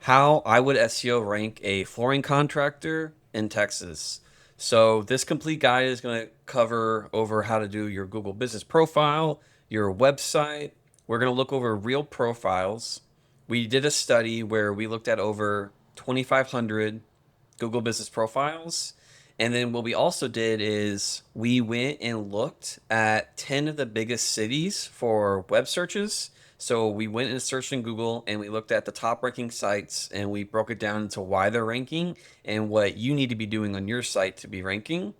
how I would SEO rank a flooring contractor in Texas. So this complete guide is going to cover over how to do your Google business profile, your website. We're going to look over real profiles. We did a study where we looked at over 2,500 Google business profiles. And then what we also did is we went and looked at 10 of the biggest cities for web searches. So we went and searched in Google and we looked at the top ranking sites and we broke it down into why they're ranking and what you need to be doing on your site to be ranking.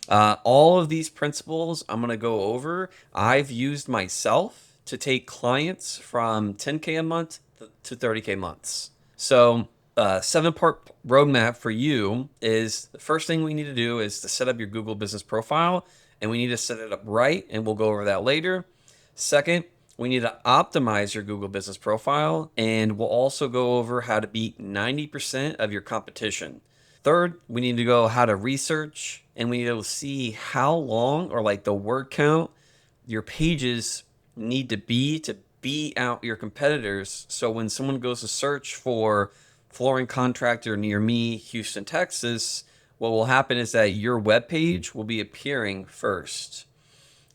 All of these principles I'm going to go over. I've used myself to take clients from 10K a month to 30K months. So, 7-part roadmap for you is the first thing we need to do is to set up your Google business profile, and we need to set it up right, and we'll go over that later. Second, we need to optimize your Google business profile, and we'll also go over how to beat 90% of your competition. Third, we need to go how to research, and we need to see how long or like the word count your pages need to beat out your competitors. So when someone goes to search for flooring contractor near me, Houston, Texas, what will happen is that your web page will be appearing first.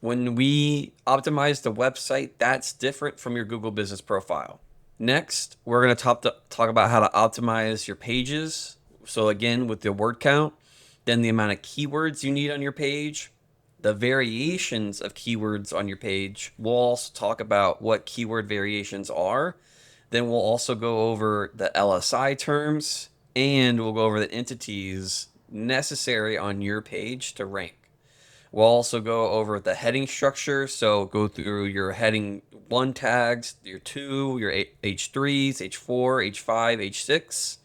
When we optimize the website, that's different from your Google business profile. Next, we're going to talk about how to optimize your pages. So again, with the word count, then the amount of keywords you need on your page, the variations of keywords on your page. We'll also talk about what keyword variations are. Then we'll also go over the LSI terms and we'll go over the entities necessary on your page to rank. We'll also go over the heading structure. So go through your heading 1 tags, your 2, your H3s, H4, H5, H6.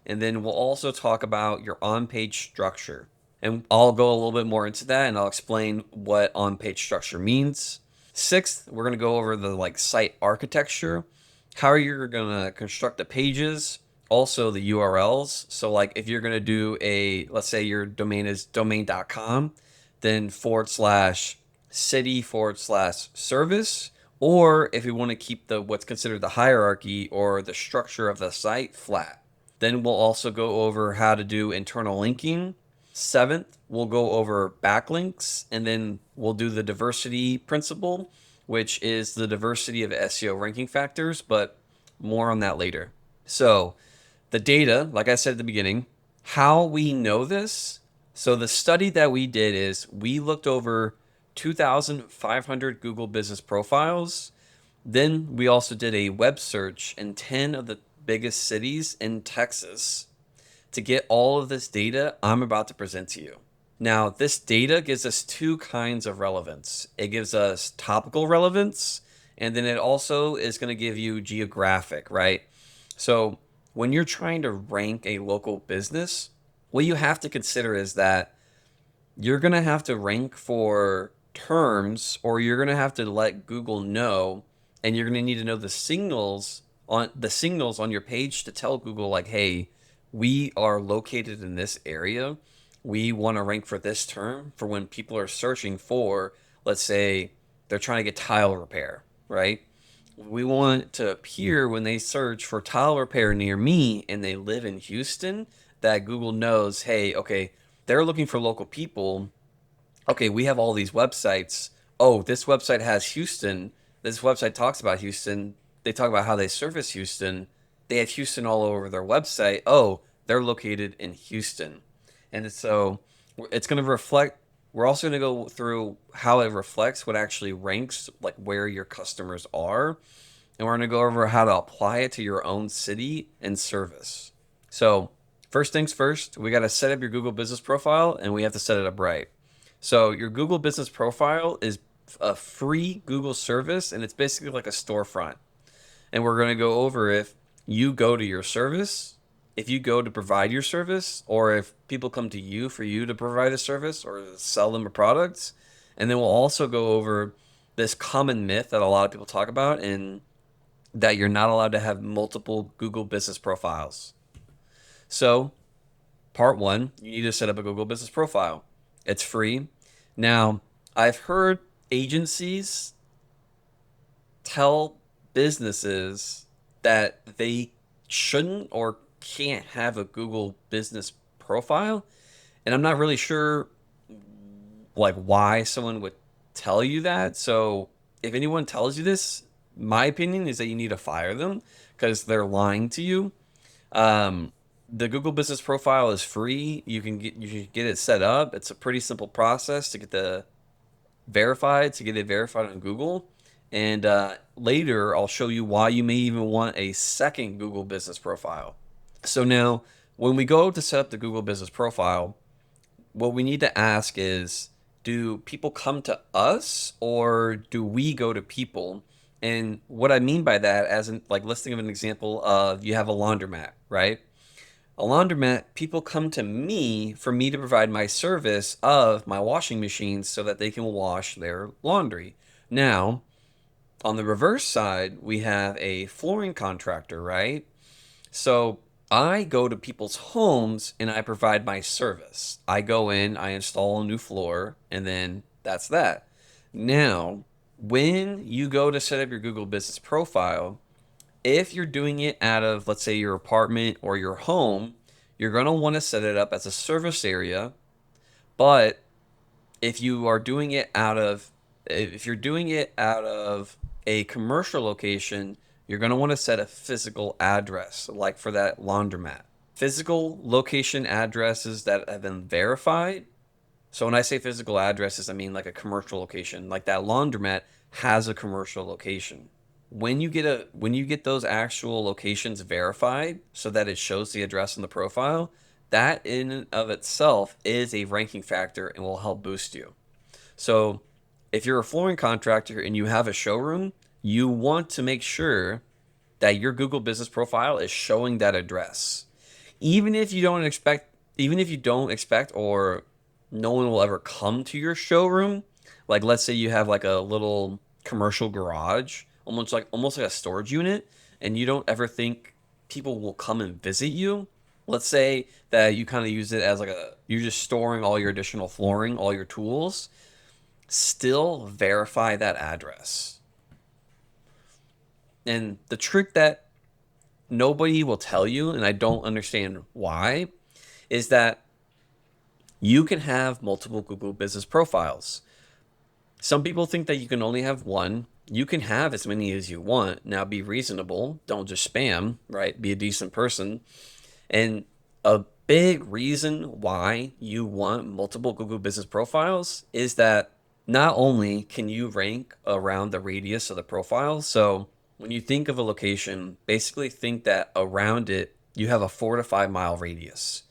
And then we'll also talk about your on-page structure. And I'll go a little bit more into that and I'll explain what on-page structure means. Sixth, we're going to go over the site architecture, how you're going to construct the pages, also the URLs. So if you're going to do let's say your domain is domain.com, then /city/service, or if you want to keep what's considered the hierarchy or the structure of the site flat. Then we'll also go over how to do internal linking. Seventh, we'll go over backlinks, and then we'll do the diversity principle, which is the diversity of SEO ranking factors, but more on that later. So the data, like I said at the beginning, how we know this. So the study that we did is we looked over 2,500 Google business profiles. Then we also did a web search in 10 of the biggest cities in Texas to get all of this data I'm about to present to you. Now, this data gives us two kinds of relevance. It gives us topical relevance, and then it also is going to give you geographic, right? So when you're trying to rank a local business, what you have to consider is that you're going to have to rank for terms, or you're going to have to let Google know, and you're going to need to know the signals on your page to tell Google hey, we are located in this area. We want to rank for this term for when people are searching for, let's say, they're trying to get tile repair, right? We want it to appear when they search for tile repair near me and they live in Houston, that Google knows, hey, okay, they're looking for local people. Okay, we have all these websites. Oh, this website has Houston. This website talks about Houston. They talk about how they service Houston. They have Houston all over their website. Oh, they're located in Houston. And so it's going to reflect. We're also going to go through how it reflects what actually ranks, where your customers are. And we're going to go over how to apply it to your own city and service. So first things first, we got to set up your Google business profile and we have to set it up right. So your Google business profile is a free Google service and it's basically like a storefront. And we're going to go over if you go to your service, if you go to provide your service, or if people come to you for you to provide a service or sell them a product. And then we'll also go over this common myth that a lot of people talk about, and that you're not allowed to have multiple Google business profiles. So, part one, you need to set up a Google business profile. It's free. Now, I've heard agencies tell businesses that they shouldn't or can't have a Google business profile. And I'm not really sure like why someone would tell you that. So if anyone tells you this, my opinion is that you need to fire them because they're lying to you. Um, the Google Business Profile is free. You can get it set up. It's a pretty simple process to get it verified on Google. And later, I'll show you why you may even want a second Google Business Profile. So now, when we go to set up the Google Business Profile, what we need to ask is, do people come to us or do we go to people? And what I mean by that, as in, like, let's think of an example of you have a laundromat, right? A laundromat, people come to me for me to provide my service of my washing machines so that they can wash their laundry. Now, on the reverse side, we have a flooring contractor, right? So I go to people's homes and I provide my service. I go in, I install a new floor, and then that's that. Now, when you go to set up your Google Business Profile, if you're doing it out of, let's say, your apartment or your home, you're going to want to set it up as a service area. But if you are doing it out of, if you're doing it out of a commercial location, you're going to want to set a physical address, like for that laundromat. Physical location addresses that have been verified. So when I say physical addresses, I mean like a commercial location. Like that laundromat has a commercial location. When you get those actual locations verified so that it shows the address in the profile, that in and of itself is a ranking factor and will help boost you. So if you're a flooring contractor and you have a showroom, you want to make sure that your Google Business Profile is showing that address. Even if you don't expect, even if you don't expect or no one will ever come to your showroom, like let's say you have like a little commercial garage, almost like a storage unit, and you don't ever think people will come and visit you. Let's say that you kind of use it as like you're just storing all your additional flooring, all your tools, still verify that address. And the trick that nobody will tell you, and I don't understand why, is that you can have multiple Google business profiles. Some people think that you can only have one. You can have as many as you want. Now be reasonable. Don't just spam, right? Be a decent person. And a big reason why you want multiple Google business profiles is that not only can you rank around the radius of the profile, so when you think of a location, basically think that around it, you have a 4 to 5 mile radius.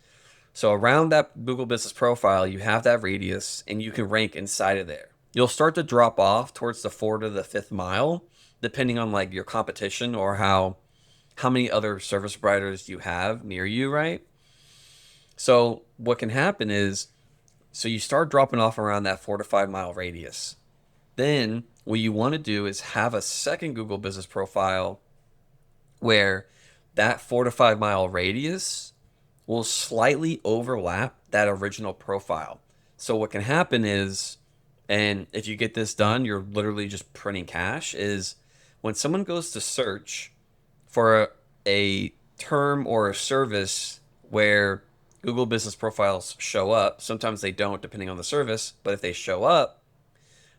So around that Google Business Profile, you have that radius and you can rank inside of there. You'll start to drop off towards the 4 to the 5th mile, depending on like your competition or how many other service providers you have near you, right? So what can happen is, so you start dropping off around that 4 to 5 mile radius. Then what you want to do is have a second Google Business Profile where that 4 to 5 mile radius will slightly overlap that original profile. So what can happen is, and if you get this done, you're literally just printing cash, is when someone goes to search for a term or a service where Google Business Profiles show up, sometimes they don't depending on the service, but if they show up,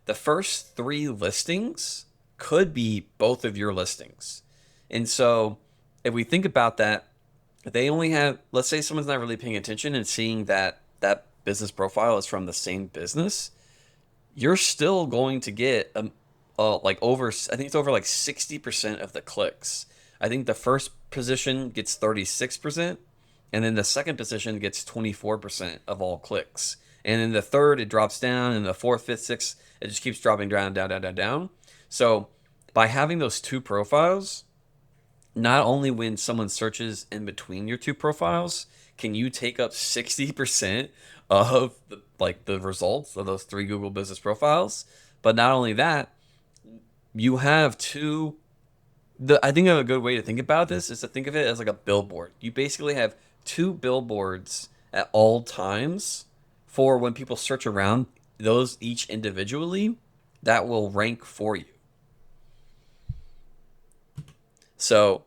the first 3 listings could be both of your listings. And so if we think about that, they only have, let's say someone's not really paying attention and seeing that that business profile is from the same business, you're still going to get like over, I think it's over like 60% of the clicks. I think the first position gets 36%, and then the second position gets 24% of all clicks. And then the third, it drops down, and the fourth, fifth, sixth, it just keeps dropping down, down, down, down, down. So by having those 2 profiles, not only when someone searches in between your 2 profiles, can you take up 60% of the results of those 3 Google business profiles, but not only that, you have I think a good way to think about this is to think of it as like a billboard. You basically have 2 billboards at all times for when people search around those each individually that will rank for you. So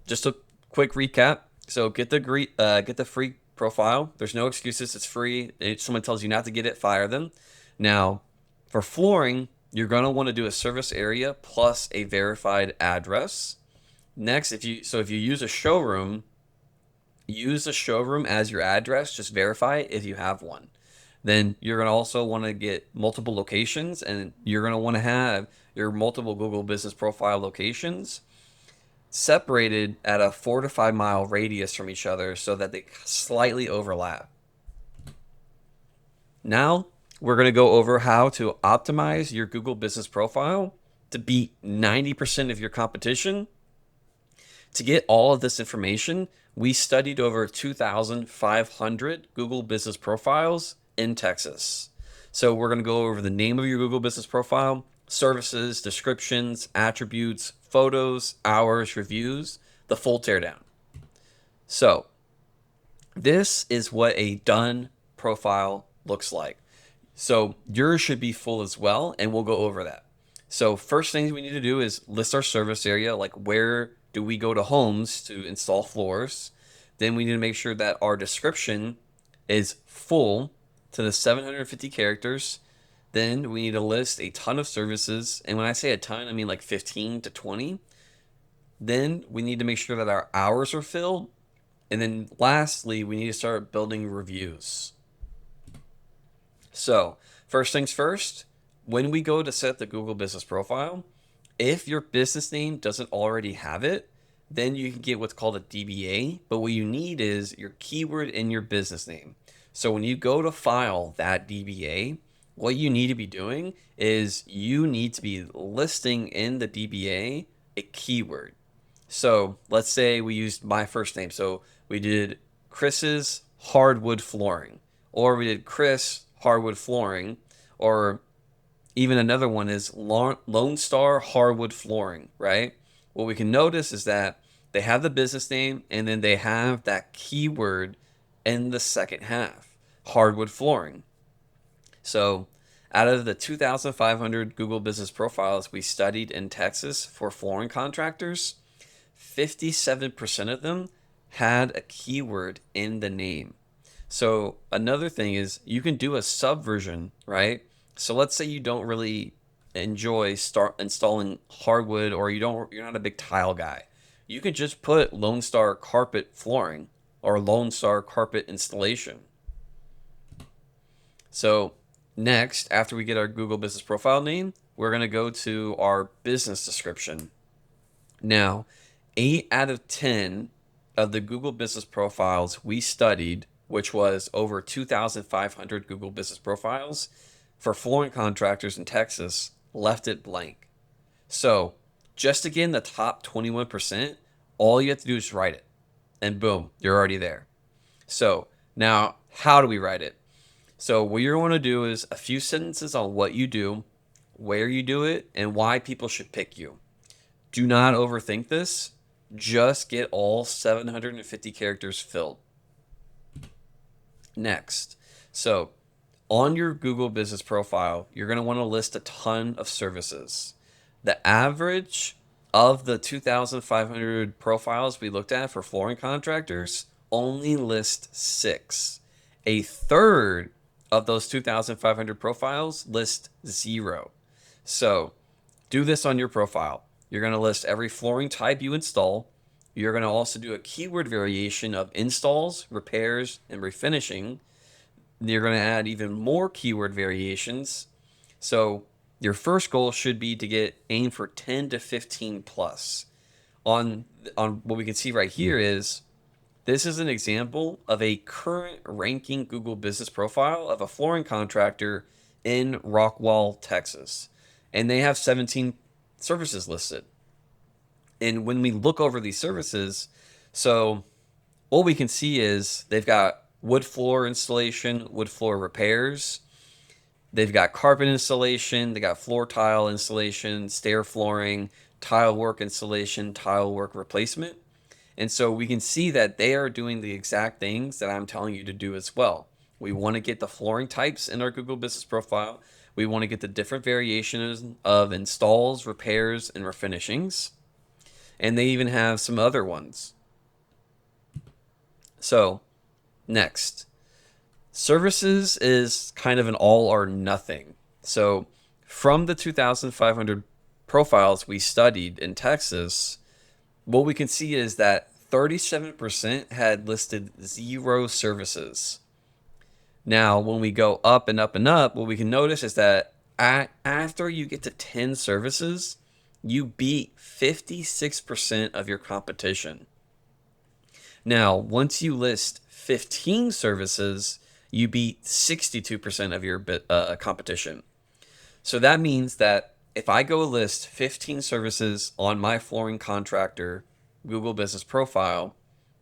just to Quick recap. So get the free profile. There's no excuses. It's free. If someone tells you not to get it, fire them. Now, for flooring, you're gonna want to do a service area plus a verified address. Next, if you use a showroom as your address. Just verify it if you have one. Then you're gonna also want to get multiple locations, and you're gonna want to have your multiple Google Business Profile locations separated at a 4 to 5 mile radius from each other so that they slightly overlap. Now, we're going to go over how to optimize your Google Business Profile to beat 90% of your competition. To get all of this information, we studied over 2,500 Google Business Profiles in Texas. So we're going to go over the name of your Google Business Profile, services, descriptions, attributes, photos, hours, reviews, the full teardown. So this is what a done profile looks like. So yours should be full as well, and we'll go over that. So first thing we need to do is list our service area, like where do we go to homes to install floors. Then we need to make sure that our description is full to the 750 characters. Then we need to list a ton of services. And when I say a ton, I mean like 15 to 20. Then we need to make sure that our hours are filled. And then lastly, we need to start building reviews. So first things first, when we go to set the Google Business Profile, if your business name doesn't already have it, then you can get what's called a DBA. But what you need is your keyword in your business name. So when you go to file that DBA, what you need to be doing is you need to be listing in the DBA a keyword. So let's say we used my first name. So we did Chris's hardwood flooring, or we did Chris hardwood flooring, or even another one is Lone Star hardwood flooring, right? What we can notice is that they have the business name and then they have that keyword in the second half, hardwood flooring. So out of the 2,500 Google Business Profiles we studied in Texas for flooring contractors, 57% of them had a keyword in the name. So another thing is you can do a subversion, right? So let's say you don't really enjoy installing hardwood, or you're not a big tile guy. You can just put Lone Star carpet flooring or Lone Star carpet installation. So next, after we get our Google Business Profile name, we're going to go to our business description. Now, 8 out of 10 of the Google Business Profiles we studied, which was over 2,500 Google Business Profiles for flooring contractors in Texas, left it blank. So just to get in the top 21%, all you have to do is write it. And boom, you're already there. So now, how do we write it? So what you're going to do is a few sentences on what you do, where you do it, and why people should pick you. Do not overthink this. Just get all 750 characters filled. Next, so on your Google Business Profile, you're going to want to list a ton of services. The average of the 2,500 profiles we looked at for flooring contractors only list 6. A third of those 2,500 profiles list 0. So do this on your profile. You're going to list every flooring type you install. You're going to also do a keyword variation of installs, repairs, and refinishing. You're going to add even more keyword variations. So your first goal should be to aim for 10 to 15 plus. On what we can see right here is this is an example of a current ranking Google Business Profile of a flooring contractor in Rockwall, Texas. And they have 17 services listed. And when we look over these services, so what we can see is they've got wood floor installation, wood floor repairs. They've got carpet installation. They got floor tile installation, stair flooring, tile work installation, tile work replacement. And so we can see that they are doing the exact things that I'm telling you to do as well. We want to get the flooring types in our Google Business Profile. We want to get the different variations of installs, repairs, and refinishings. And they even have some other ones. So next, services is kind of an all or nothing. So from the 2,500 profiles we studied in Texas, what we can see is that 37% had listed 0 services. Now, when we go up and up and up, what we can notice is that after you get to 10 services, you beat 56% of your competition. Now, once you list 15 services, you beat 62% of your competition. So that means that if I go list 15 services on my flooring contractor Google business profile,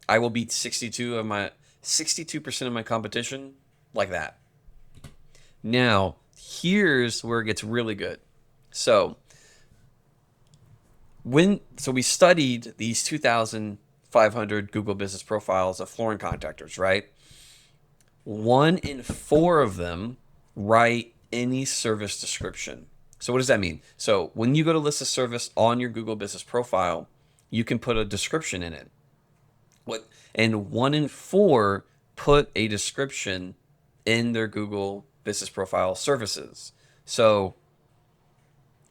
I will beat 62% of my competition like that. Now, here's where it gets really good. So, we studied these 2,500 Google business profiles of flooring contractors, right? 1 in 4 of them write any service description. So what does that mean? So when you go to list a service on your Google business profile, you can put a description in it. And 1 in 4 put a description in their Google business profile services. So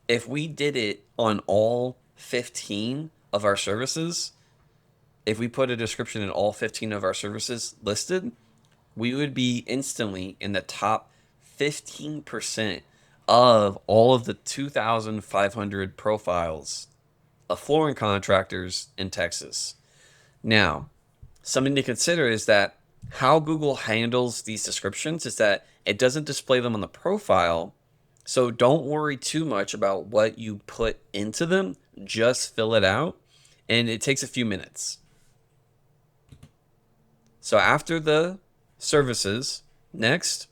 if we did it on all 15 of our services, if we put a description in all 15 of our services listed, we would be instantly in the top 15% of all of the 2,500 profiles of flooring contractors in Texas. Now, something to consider is that how Google handles these descriptions is that it doesn't display them on the profile. So don't worry too much about what you put into them. Just fill it out. And it takes a few minutes. So after the services, next,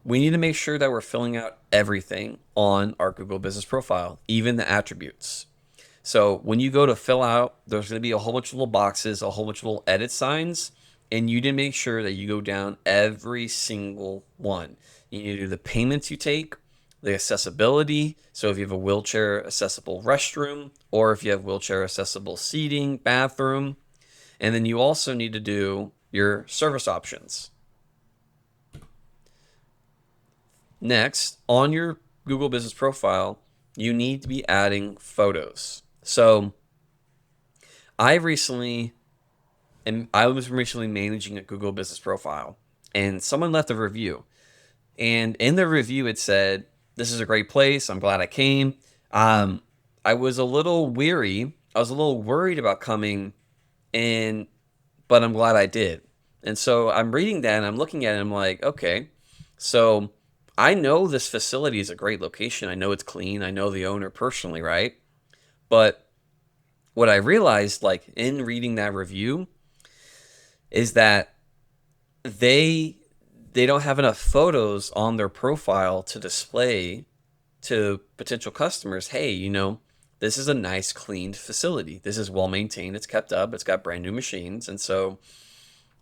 we need to make sure that we're filling out everything on our Google business profile, even the attributes. So when you go to fill out, there's going to be a whole bunch of little boxes, a whole bunch of little edit signs, and you need to make sure that you go down every single one. You need to do the payments you take, the accessibility. So if you have a wheelchair accessible restroom, or if you have wheelchair accessible seating, bathroom, and then you also need to do your service options. Next, on your Google business profile, you need to be adding photos. So I was recently managing a Google business profile, and someone left a review. And in the review, it said, "This is a great place. I'm glad I came. I was a little weary. I was a little worried about coming, but I'm glad I did." And so I'm reading that and I'm looking at it and I'm like, okay, so I know this facility is a great location. I know it's clean. I know the owner personally, right? But what I realized, like in reading that review, is that they don't have enough photos on their profile to display to potential customers, hey, this is a nice cleaned facility. This is well maintained. It's kept up. It's got brand new machines. And so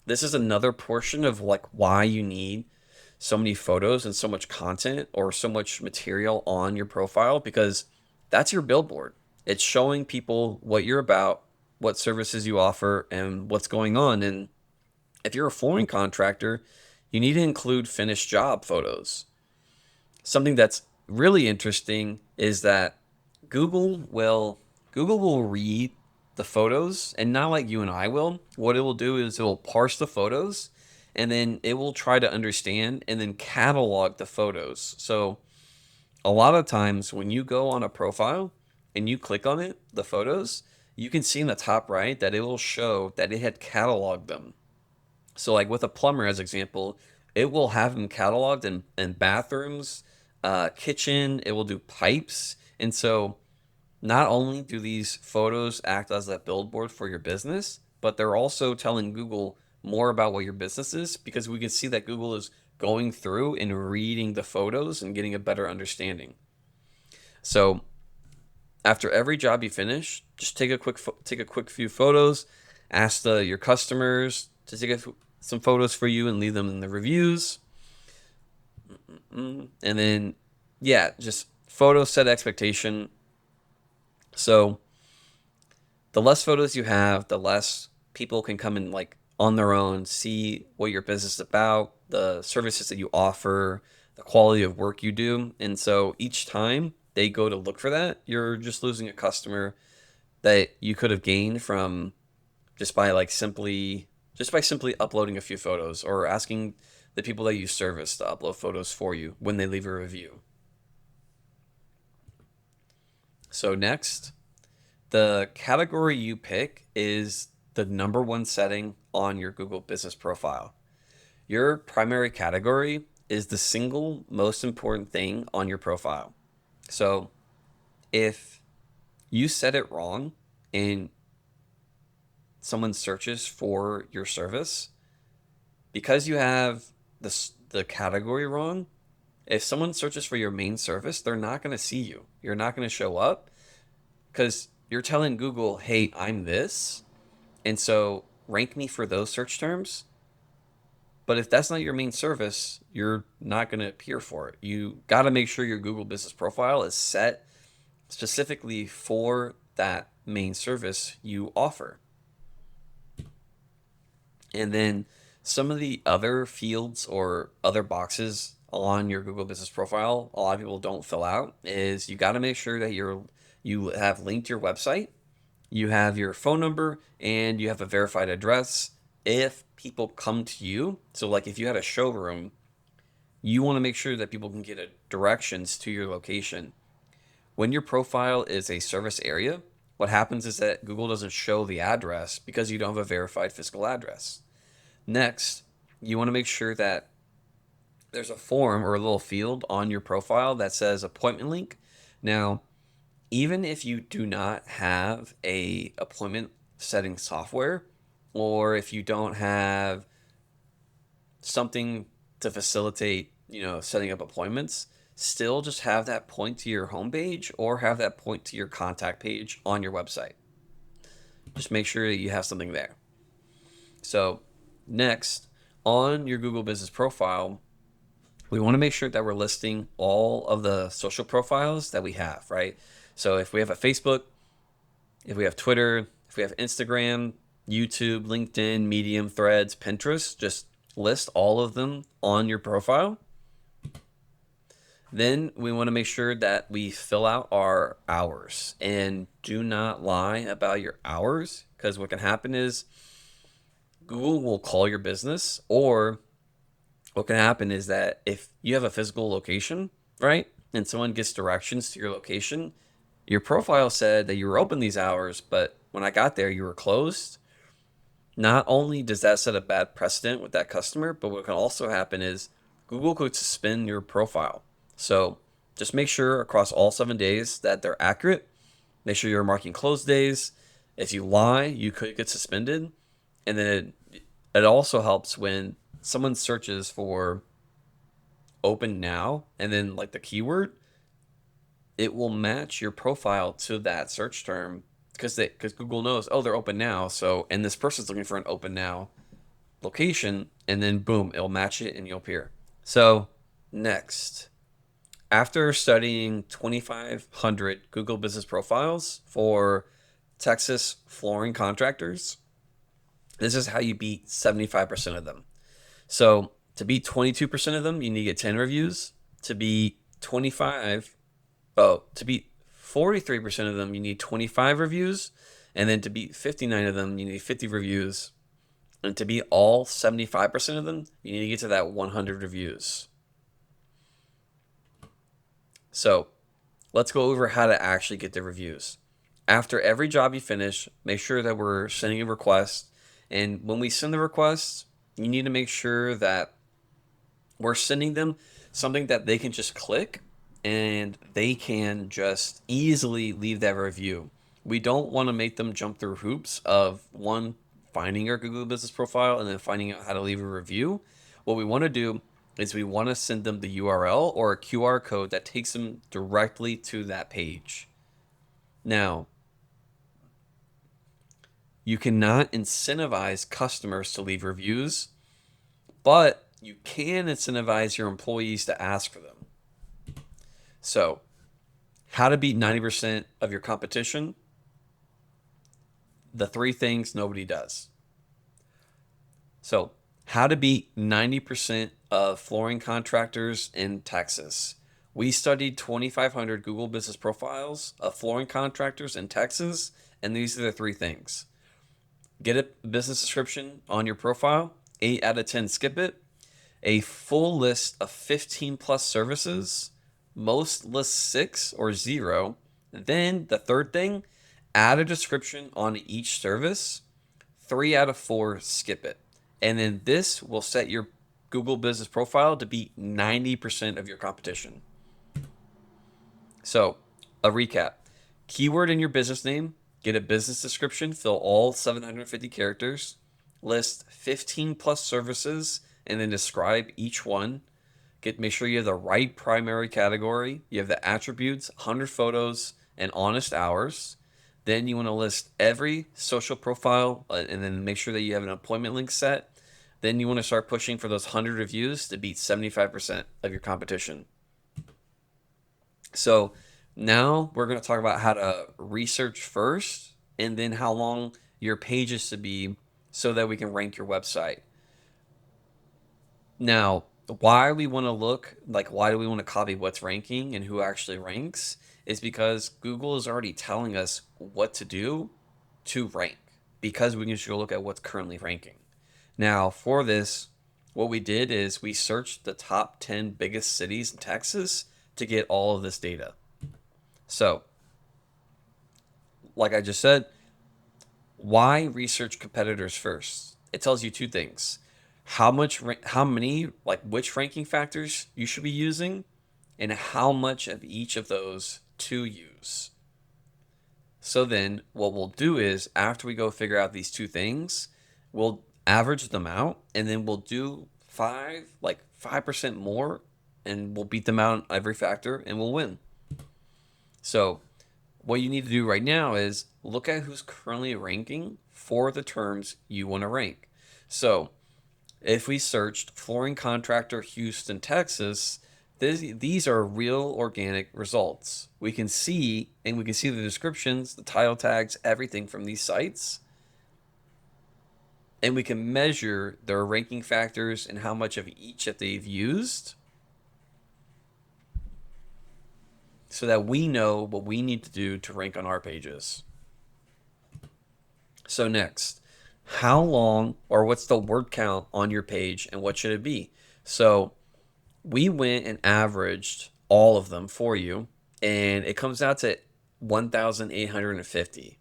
this is another portion of like why you need so many photos and so much content or so much material on your profile, because that's your billboard. It's showing people what you're about, what services you offer, and what's going on. And if you're a flooring contractor, you need to include finished job photos. Something that's really interesting is that Google will read the photos, and not like you and I will. What it will do is it will parse the photos, and then it will try to understand and then catalog the photos. So a lot of times when you go on a profile and you click on it, the photos, you can see in the top right that it will show that it had cataloged them. So like with a plumber as example, it will have them cataloged in bathrooms, kitchen, it will do pipes. And so not only do these photos act as a billboard for your business, but they're also telling Google more about what your business is, because we can see that Google is going through and reading the photos and getting a better understanding. So after every job you finish, just take a quick few photos, ask your customers to take some photos for you and leave them in the reviews. And then, yeah, just photo set expectation. So the less photos you have, the less people can come and like on their own, see what your business is about, the services that you offer, the quality of work you do. And so each time they go to look for that, you're just losing a customer that you could have gained from just by simply uploading a few photos or asking the people that you service to upload photos for you when they leave a review. So next, the category you pick is the number one setting on your Google business profile. Your primary category is the single most important thing on your profile. So if you set it wrong and someone searches for your service, because you have the category wrong, if someone searches for your main service, they're not going to see you. You're not going to show up because you're telling Google, hey, I'm this. And so rank me for those search terms. But if that's not your main service, you're not going to appear for it. You got to make sure your Google business profile is set specifically for that main service you offer. And then some of the other fields or other boxes on your Google business profile, a lot of people don't fill out, is you got to make sure that you have linked your website, you have your phone number, and you have a verified address. If people come to you, so like if you had a showroom, you want to make sure that people can get directions to your location. When your profile is a service area, what happens is that Google doesn't show the address because you don't have a verified physical address. Next, you want to make sure that there's a form or a little field on your profile that says appointment link. Now, even if you do not have a appointment setting software, or if you don't have something to facilitate, setting up appointments, still just have that point to your homepage or have that point to your contact page on your website. Just make sure that you have something there. So next, on your Google business profile, we want to make sure that we're listing all of the social profiles that we have, right? So if we have a Facebook, if we have Twitter, if we have Instagram, YouTube, LinkedIn, Medium, Threads, Pinterest, just list all of them on your profile. Then we want to make sure that we fill out our hours and do not lie about your hours, because what can happen is Google will call your business, or what can happen is that if you have a physical location, right, and someone gets directions to your location, your profile said that you were open these hours, but when I got there, you were closed. Not only does that set a bad precedent with that customer, but what can also happen is Google could suspend your profile. So just make sure across all 7 days that they're accurate. Make sure you're marking closed days. If you lie, you could get suspended. And then it also helps when someone searches for open now and then like the keyword, it will match your profile to that search term because Google knows, oh, they're open now. So, and this person's looking for an open now location, and then boom, it'll match it and you'll appear. So next, after studying 2,500 Google business profiles for Texas flooring contractors, this is how you beat 75% of them. So to beat 22% of them, you need to get 10 reviews. To beat 43% of them, you need 25 reviews. And then to beat 59 of them, you need 50 reviews. And to beat all 75% of them, you need to get to that 100 reviews. So let's go over how to actually get the reviews. After every job you finish, make sure that we're sending a request. And when we send the requests, you need to make sure that we're sending them something that they can just click and they can just easily leave that review. We don't want to make them jump through hoops of one, finding our Google business profile and then finding out how to leave a review. What we want to do is we want to send them the URL or a QR code that takes them directly to that page. Now, you cannot incentivize customers to leave reviews, but you can incentivize your employees to ask for them. So, how to beat 90% of your competition? The 3 things nobody does. So, how to beat 90% of flooring contractors in Texas. We studied 2,500 Google business profiles of flooring contractors in Texas, and these are the three things: get a business description on your profile, 8 out of 10 skip it, a full list of 15 plus services, most list 6 or 0. Then the third thing, add a description on each service, 3 out of 4 skip it. And then this will set your Google business profile to be 90% of your competition. So, a recap: keyword in your business name, get a business description, fill all 750 characters, list 15 plus services, and then describe each one. Make sure you have the right primary category, you have the attributes, 100 photos, and honest hours. Then you want to list every social profile, and then make sure that you have an appointment link set. Then you want to start pushing for those 100 reviews to beat 75% of your competition. So now we're going to talk about how to research first, and then how long your pages should be so that we can rank your website. Now, why we want to why do we want to copy what's ranking and who actually ranks, is because Google is already telling us what to do to rank, because we can just go look at what's currently ranking. Now, for this, what we did is we searched the top 10 biggest cities in Texas to get all of this data. So, like I just said, why research competitors first? It tells you two things: how many, like which ranking factors you should be using, and how much of each of those to use. So then what we'll do is, after we go figure out these two things, we'll average them out, and then we'll do 5% more, and we'll beat them out on every factor and we'll win. So what you need to do right now is look at who's currently ranking for the terms you want to rank. So if we searched flooring contractor Houston, Texas, these are real organic results. We can see the descriptions, the title tags, everything from these sites. And we can measure their ranking factors and how much of each that they've used, so that we know what we need to do to rank on our pages. So next, how long, or what's the word count on your page, and what should it be? So we went and averaged all of them for you, and it comes out to 1,850.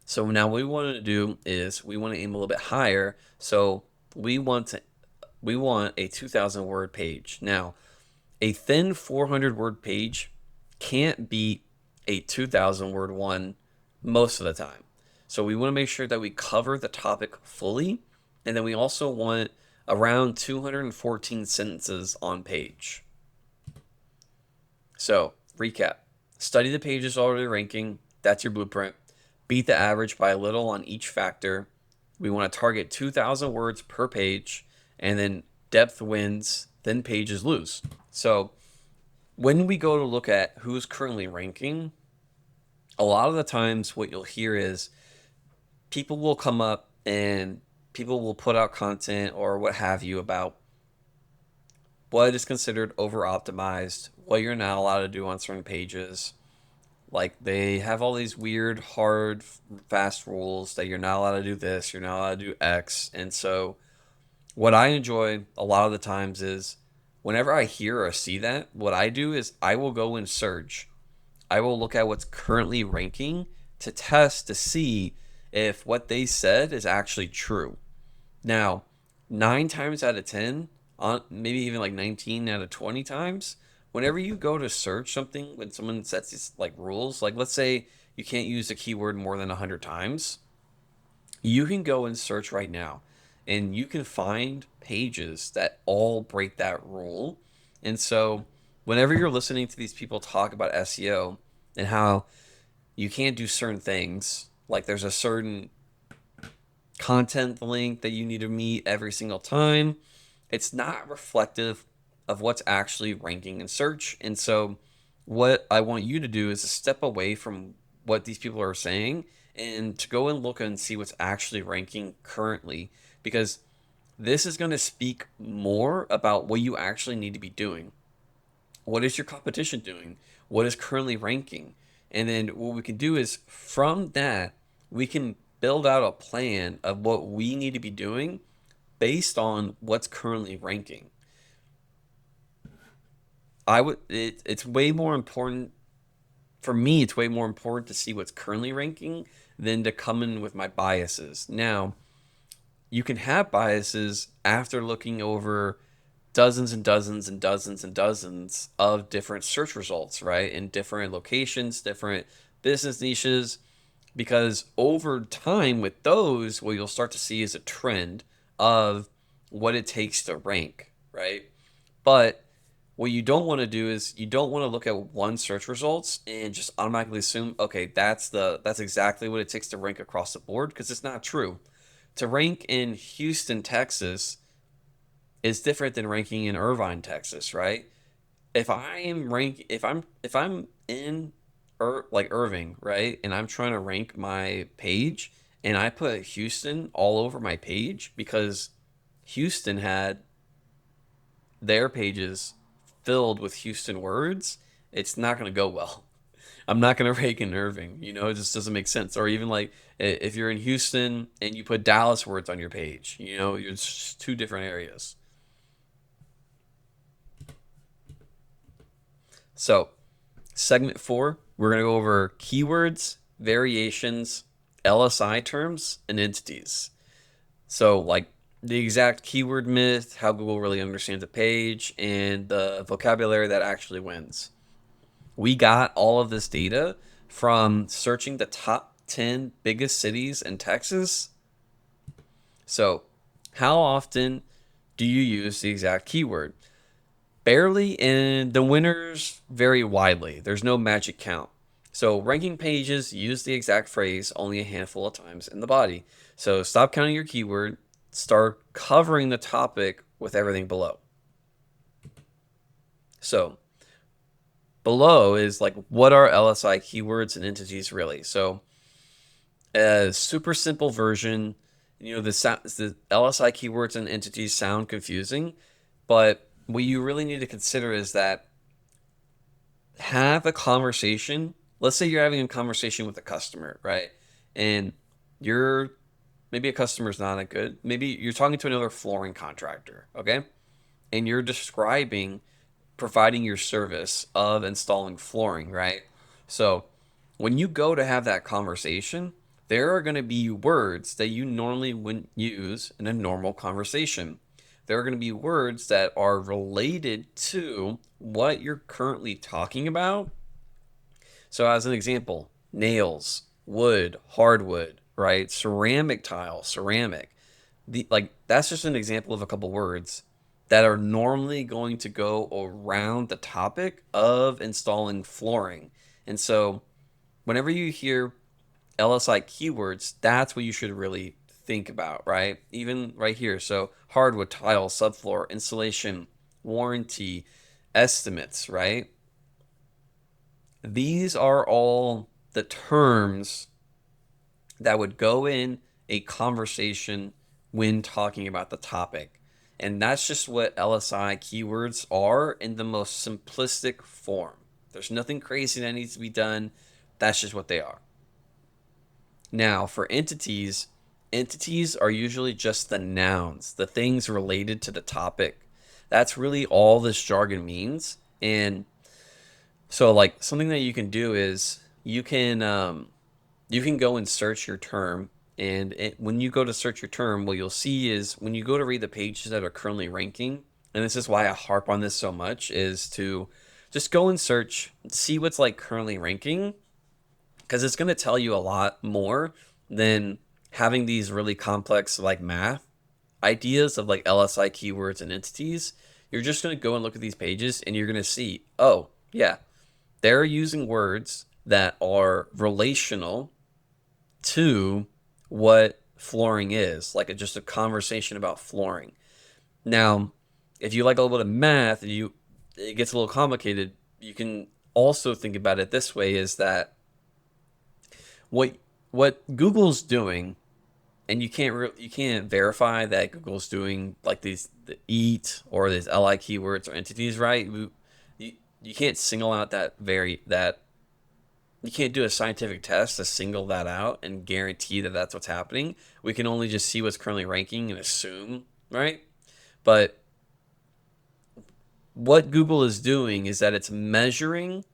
So now what we want to do is we want to aim a little bit higher. So we want a 2,000 word page. Now, a thin 400 word page can't beat a 2,000 word one most of the time. So we want to make sure that we cover the topic fully, and then we also want around 214 sentences on page. So recap: study the pages already ranking. That's your blueprint. Beat the average by a little on each factor. We want to target 2,000 words per page, and then depth wins, then pages lose. So when we go to look at who's currently ranking, a lot of the times what you'll hear is people will come up and people will put out content or what have you about what is considered over optimized, what you're not allowed to do on certain pages. Like, they have all these weird, hard, fast rules that you're not allowed to do this, you're not allowed to do X. And so what I enjoy a lot of the times is, whenever I hear or see that, what I do is I will go and search. I will look at what's currently ranking to test to see if what they said is actually true. Now, 9 times out of 10, maybe even like 19 out of 20 times, whenever you go to search something, when someone sets these like rules, like let's say you can't use a keyword more than 100 times, you can go and search right now, and you can find pages that all break that rule. And so whenever you're listening to these people talk about SEO and how you can't do certain things, like there's a certain content link that you need to meet every single time, it's not reflective of what's actually ranking in search. And so what I want you to do is to step away from what these people are saying and to go and look and see what's actually ranking currently. Because This is going to speak more about what you actually need to be doing. What is your competition doing? What is currently ranking? And then what we can do is from that, we can build out a plan of what we need to be doing based on what's currently ranking. It's way more important for me, it's way more important to see what's currently ranking than to come in with my biases. Now, you can have biases after looking over dozens and dozens and dozens and dozens of different search results, right? In different locations, different business niches, because over time with those, what you'll start to see is a trend of what it takes to rank, right? But what you don't want to do is you don't want to look at one search results and just automatically assume, okay, that's exactly what it takes to rank across the board, because it's not true. To rank in Houston, Texas is different than ranking in Irvine, Texas, right? If I'm in like Irving, right, and I'm trying to rank my page and I put Houston all over my page because Houston had their pages filled with Houston words, it's not going to go well. I'm not going to rank in Irving. It just doesn't make sense. Or even like if you're in Houston and you put Dallas words on your page, it's just two different areas. So, segment 4, we're going to go over keywords, variations, LSI terms, and entities. So, like the exact keyword myth, how Google really understands a page, and the vocabulary that actually wins. We got all of this data from searching the top 10 biggest cities in Texas. So, how often do you use the exact keyword? Barely, and the winners vary widely. There's no magic count. So, ranking pages use the exact phrase only a handful of times in the body. So, stop counting your keyword, start covering the topic with everything below. So, below is like, what are LSI keywords and entities really? So, a super simple version, the LSI keywords and entities sound confusing, but what you really need to consider is that have a conversation. Let's say you're having a conversation with a customer, right? And you're maybe a customer's not that good. Maybe you're talking to another flooring contractor, okay? And you're describing providing your service of installing flooring, right? So when you go to have that conversation, there are going to be words that you normally wouldn't use in a normal conversation. There are going to be words that are related to what you're currently talking about. So, as an example, nails, wood, hardwood, right? Ceramic tile, ceramic. That's just an example of a couple words that are normally going to go around the topic of installing flooring. And so, whenever you hear LSI keywords, that's what you should really think about, right? Even right here. So, hardwood, tile, subfloor, installation, warranty, estimates, right? These are all the terms that would go in a conversation when talking about the topic. And that's just what LSI keywords are in the most simplistic form. There's nothing crazy that needs to be done. That's just what they are. Now, for entities, entities are usually just the nouns, the things related to the topic. That's really all this jargon means. And so, like, something that you can do is you can go and search your term, and when you go to search your term, what you'll see is when you go to read the pages that are currently ranking, and this is why I harp on this so much, is to just go and search, see what's like currently ranking, because it's going to tell you a lot more than having these really complex like math ideas of like LSI keywords and entities. You're just going to go and look at these pages and you're going to see, oh, yeah, they're using words that are relational to what flooring is, like just a conversation about flooring. Now, if you like a little bit of math and it gets a little complicated, you can also think about it this way: is that what Google's doing and you can't verify that Google's doing like these the eat or these li keywords or entities right. You, you can't single out that you can't do a scientific test to single that out and guarantee that that's what's happening. We can only just see what's currently ranking and assume, right? But what Google is doing is that it's measuring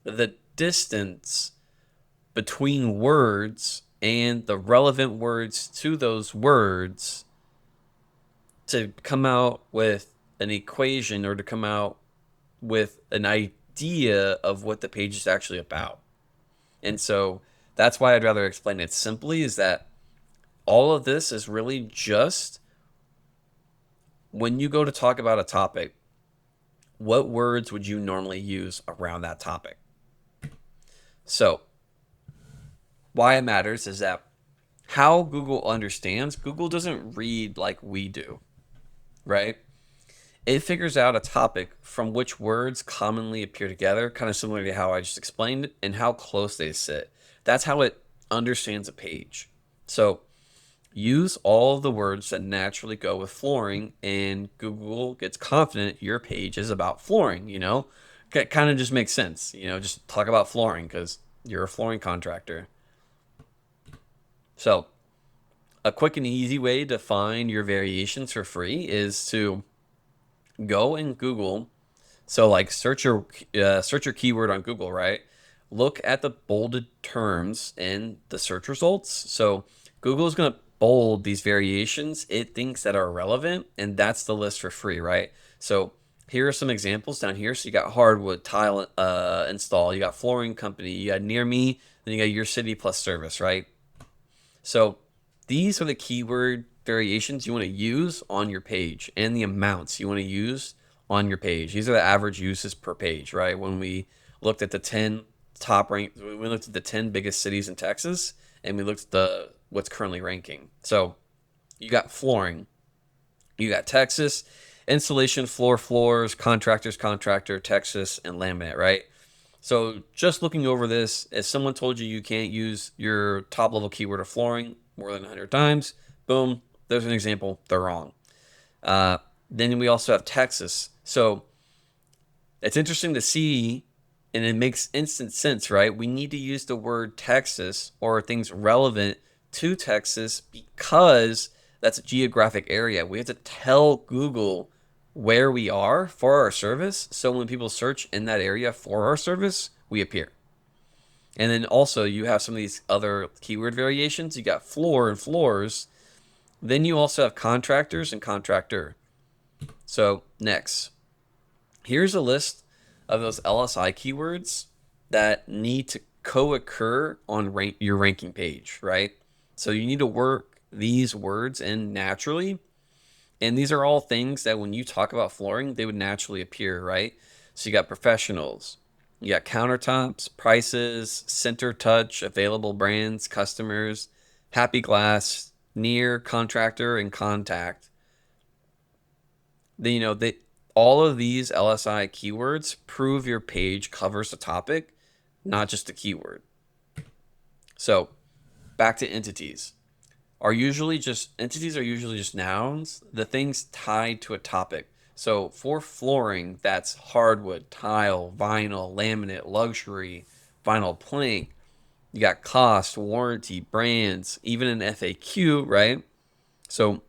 the distance between words and the relevant words to those words to come out with an equation or to come out with an idea of what the page is actually about. And so that's why I'd rather explain it simply is that all of this is really just when you go to talk about a topic, what words would you normally use around that topic? So, why it matters is that how Google understands, Google doesn't read like we do, right? It figures out a topic from which words commonly appear together, kind of similar to how I just explained, and how close they sit. That's how it understands a page. So use all of the words that naturally go with flooring, and Google gets confident your page is about flooring, you know? It kind of just makes sense, you know, just talk about flooring because you're a flooring contractor. So a quick and easy way to find your variations for free is to go in Google. So like search your keyword on Google, right? Look at the bolded terms in the search results. So Google is going to bold these variations it thinks that are relevant, and that's the list for free, right? So here are some examples down here. So you got hardwood tile install, you got flooring company, you got near me, then you got your city plus service, right? So these are the keyword variations you want to use on your page and the amounts you want to use on your page. These are the average uses per page, right? When we looked at the 10 top rank, we looked at the 10 biggest cities in Texas and we looked at the what's currently ranking. So you got flooring, you got Texas, installation, floors, contractor, Texas, and laminate, right? So just looking over this, if someone told you you can't use your top level keyword of flooring more than 100 times, boom, there's an example. They're wrong. Then we also have Texas. So it's interesting to see, and it makes instant sense, right? We need to use the word Texas or things relevant to Texas because that's a geographic area. We have to tell Google where we are for our service. So when people search in that area for our service, we appear. And then also you have some of these other keyword variations. You got floor and floors. Then you also have contractors and contractor. So next, here's a list of those LSI keywords that need to co-occur on your ranking page, right? So you need to work these words in naturally. And these are all things that when you talk about flooring, they would naturally appear, right? So you got professionals, you got countertops, prices, center touch, available brands, customers, happy glass, near, contractor, and contact. They all of these LSI keywords prove your page covers the topic, not just a keyword. So back to entities. Entities are usually just nouns, the things tied to a topic. So for flooring, that's hardwood, tile, vinyl, laminate, luxury, vinyl plank. You got cost, warranty, brands, even an FAQ, right? So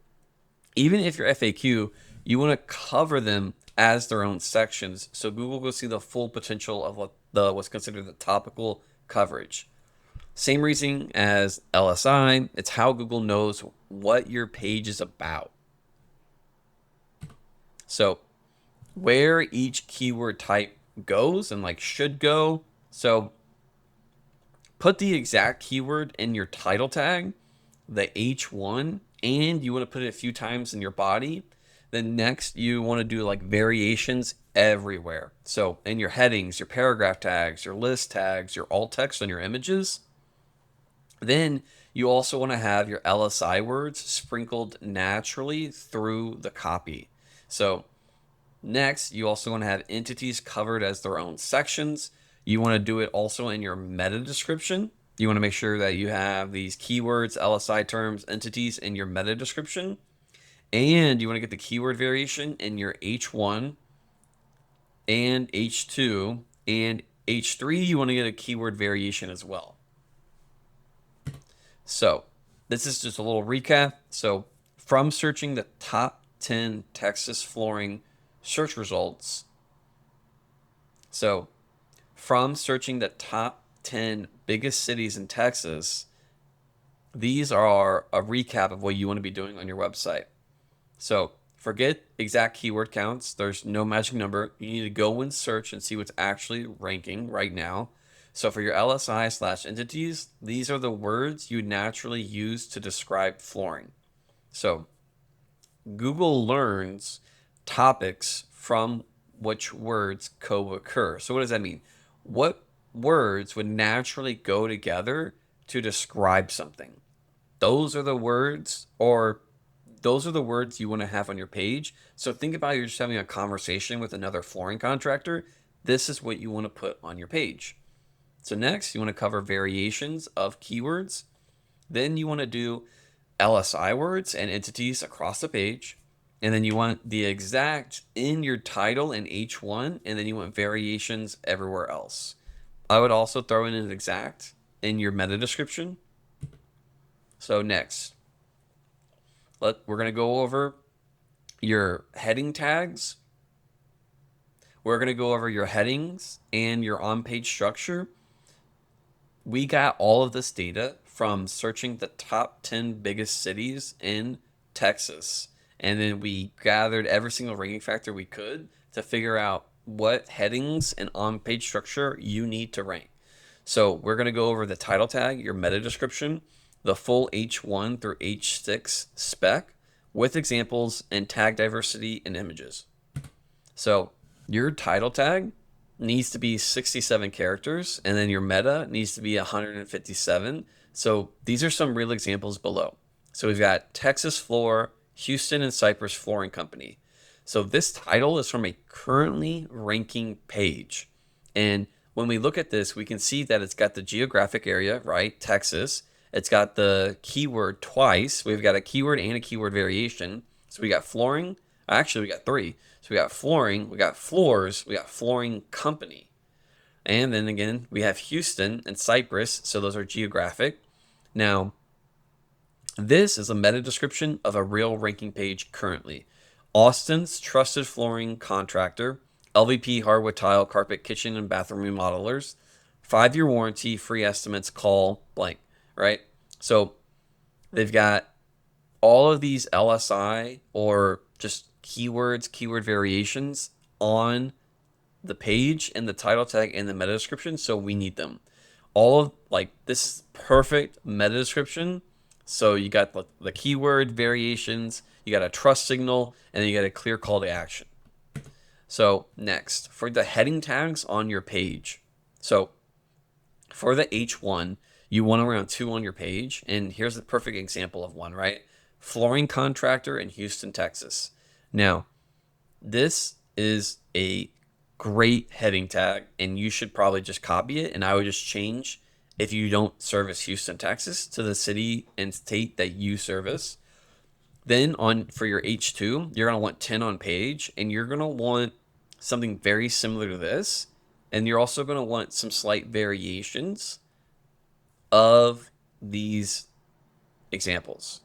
even if your FAQ, you want to cover them as their own sections so Google will see the full potential of what's considered the topical coverage. Same reasoning as LSI. It's how Google knows what your page is about. So where each keyword type goes and like should go. So put the exact keyword in your title tag, the H1, and you want to put it a few times in your body. Then next you want to do like variations everywhere. So in your headings, your paragraph tags, your list tags, your alt text on your images. Then you also want to have your LSI words sprinkled naturally through the copy. So next, you also want to have entities covered as their own sections. You want to do it also in your meta description. You want to make sure that you have these keywords, LSI terms, entities in your meta description. And you want to get the keyword variation in your H1 and H2 and H3. You want to get a keyword variation as well. So this is just a little recap. So from searching the top 10 Texas flooring search results. So from searching the top 10 biggest cities in Texas, these are a recap of what you want to be doing on your website. So forget exact keyword counts. There's no magic number. You need to go and search and see what's actually ranking right now. So for your LSI/entities, these are the words you naturally use to describe flooring. So Google learns topics from which words co-occur. So what does that mean? What words would naturally go together to describe something? Those are the words, or those are the words you want to have on your page. So think about you're just having a conversation with another flooring contractor. This is what you want to put on your page. So next, you want to cover variations of keywords. Then you want to do LSI words and entities across the page. And then you want the exact in your title in H1, and then you want variations everywhere else. I would also throw in an exact in your meta description. So next, we're going to go over your heading tags. We're going to go over your headings and your on-page structure. We got all of this data from searching the top 10 biggest cities in Texas. And then we gathered every single ranking factor we could to figure out what headings and on-page structure you need to rank. So we're going to go over the title tag, your meta description, the full H1 through H6 spec with examples and tag diversity and images. So your title tag needs to be 67 characters, and then your meta needs to be 157. So these are some real examples below. So we've got Texas Floor, Houston and Cypress Flooring Company. So this title is from a currently ranking page. And when we look at this, we can see that it's got the geographic area, right? Texas. It's got the keyword twice. We've got a keyword and a keyword variation. So we got flooring. Actually, we got three. So we got flooring, we got floors, we got flooring company. And then again, we have Houston and Cypress. So those are geographic. Now, this is a meta description of a real ranking page currently. Austin's trusted flooring contractor, LVP hardwood tile, carpet, kitchen, and bathroom remodelers, 5-year warranty, free estimates, call blank, right? So they've got all of these LSI or just keywords, keyword variations on the page and the title tag and the meta description. So we need them. All of this is perfect meta description. So you got the keyword variations, you got a trust signal, and then you got a clear call to action. So next, for the heading tags on your page. So for the H1, you want around 2 on your page. And here's the perfect example of one, right? Flooring contractor in Houston, Texas. Now, this is a great heading tag, and you should probably just copy it. And I would just change, if you don't service Houston, Texas, to the city and state that you service. Then for your H2, you're going to want 10 on page, and you're going to want something very similar to this. And you're also going to want some slight variations of these examples.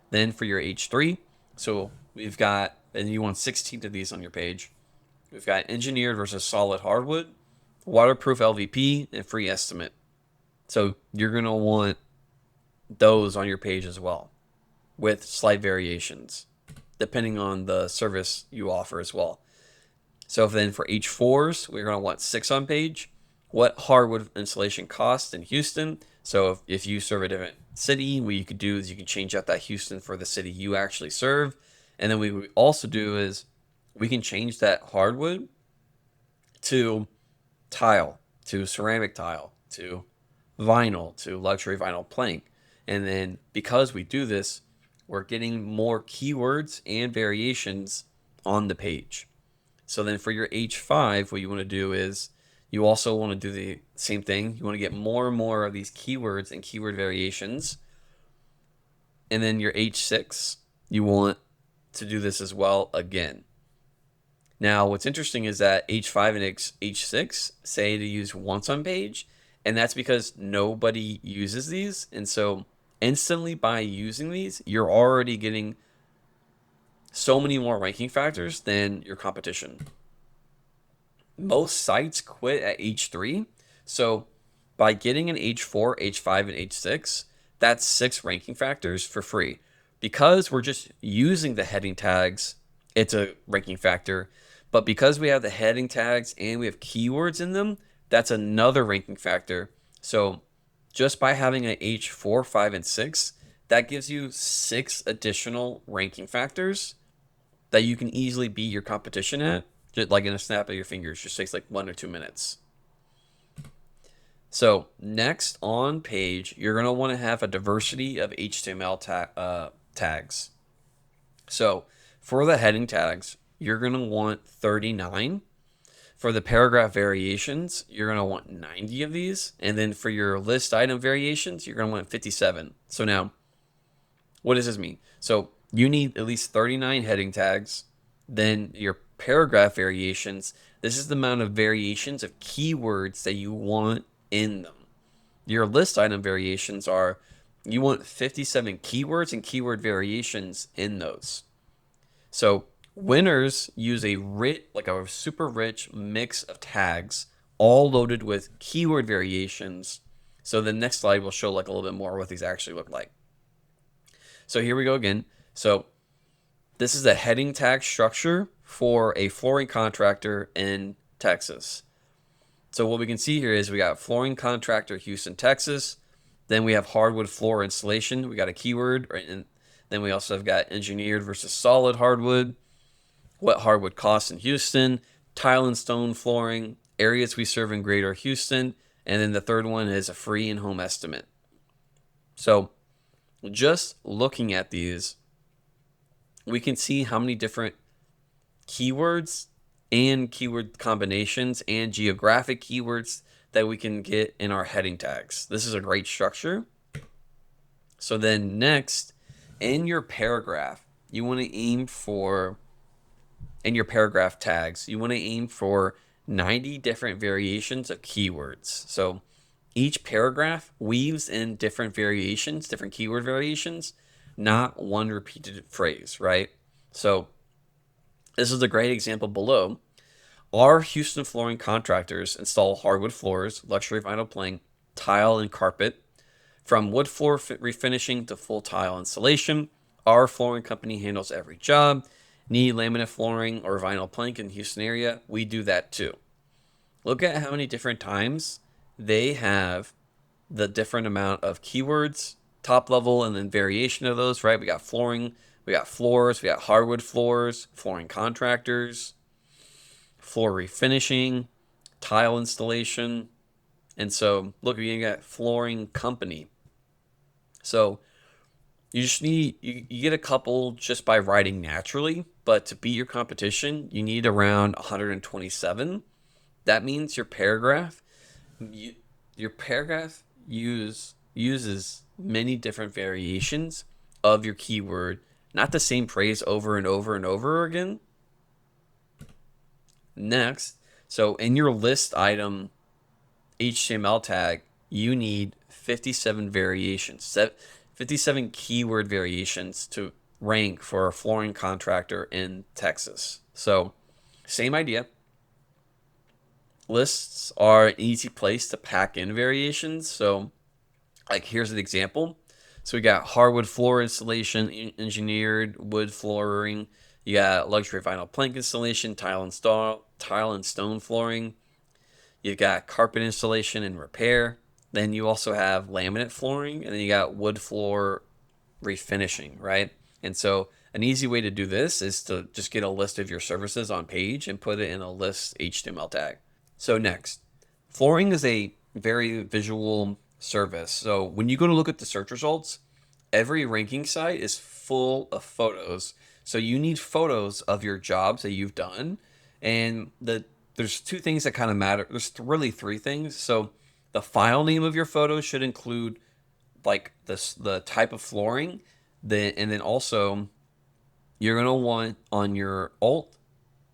Then for your H3, so we've got, and you want 16 of these on your page. We've got engineered versus solid hardwood, waterproof LVP, and free estimate. So you're going to want those on your page as well, with slight variations, depending on the service you offer as well. So then for H4s, we're going to want 6 on page. What hardwood installation costs in Houston? So if you serve a different city, what you could do is you can change out that Houston for the city you actually serve. And then what we also do is we can change that hardwood to tile, to ceramic tile, to vinyl, to luxury vinyl plank. And then because we do this, we're getting more keywords and variations on the page. So then for your H5, what you want to do is You also want to do the same thing. You want to get more and more of these keywords and keyword variations. And then your H6, you want to do this as well again. Now, what's interesting is that H5 and H6 say to use once on page, and that's because nobody uses these. And so instantly by using these, you're already getting so many more ranking factors than your competition. Most sites quit at H3. So by getting an H4, H5, and H6, that's 6 ranking factors for free. Because we're just using the heading tags, it's a ranking factor. But because we have the heading tags and we have keywords in them, that's another ranking factor. So just by having an H4, 5, and 6, that gives you 6 additional ranking factors that you can easily beat your competition at, just like in a snap of your fingers. Just takes like 1 or 2 minutes. So next on page, you're going to want to have a diversity of HTML tags. So for the heading tags, you're going to want 39. For the paragraph variations, you're going to want 90 of these. And then for your list item variations, you're going to want 57. So now, what does this mean? So you need at least 39 heading tags. Then your paragraph variations, this is the amount of variations of keywords that you want in them. Your list item variations are, you want 57 keywords and keyword variations in those. So winners use a super rich mix of tags, all loaded with keyword variations. So the next slide will show like a little bit more what these actually look like. So here we go again. So this is a heading tag structure for a flooring contractor in Texas. So what we can see here is we got flooring contractor, Houston, Texas. Then we have hardwood floor installation. We got a keyword. And then we also have got engineered versus solid hardwood. What hardwood costs in Houston. Tile and stone flooring. Areas we serve in greater Houston. And then the third one is a free in-home estimate. So just looking at these, we can see how many different keywords and keyword combinations and geographic keywords that we can get in our heading tags. This is a great structure. So then next, in your paragraph, you want to aim for, in your paragraph tags, you want to aim for 90 different variations of keywords. So each paragraph weaves in different variations, different keyword variations, not one repeated phrase, right? So this is a great example below. Our Houston flooring contractors install hardwood floors, luxury vinyl plank, tile, and carpet. From wood floor refinishing to full tile installation, our flooring company handles every job. Need laminate flooring or vinyl plank in the Houston area? We do that too. Look at how many different times they have the different amount of keywords, top level, and then variation of those, right? We got flooring, we got floors, we got hardwood floors, flooring contractors, floor refinishing, tile installation. And so look, you got flooring company. So you just need, you get a couple just by writing naturally, but to beat your competition, you need around 127. That means your paragraph, uses many different variations of your keyword, not the same phrase over and over and over again. Next, so in your list item HTML tag, you need 57 variations, 57 keyword variations to rank for a flooring contractor in Texas. So same idea. Lists are an easy place to pack in variations. So like here's an example. So we got hardwood floor installation, engineered wood flooring. You got luxury vinyl plank installation, tile and stone flooring. You've got carpet installation and repair. Then you also have laminate flooring, and then you got wood floor refinishing, right? And so an easy way to do this is to just get a list of your services on page and put it in a list HTML tag. So next, flooring is a very visual service. So when you go to look at the search results, every ranking site is full of photos. So you need photos of your jobs that you've done. And the there's two things that kind of matter. There's really three things. So the file name of your photo should include like the type of flooring, and then also you're gonna want on your alt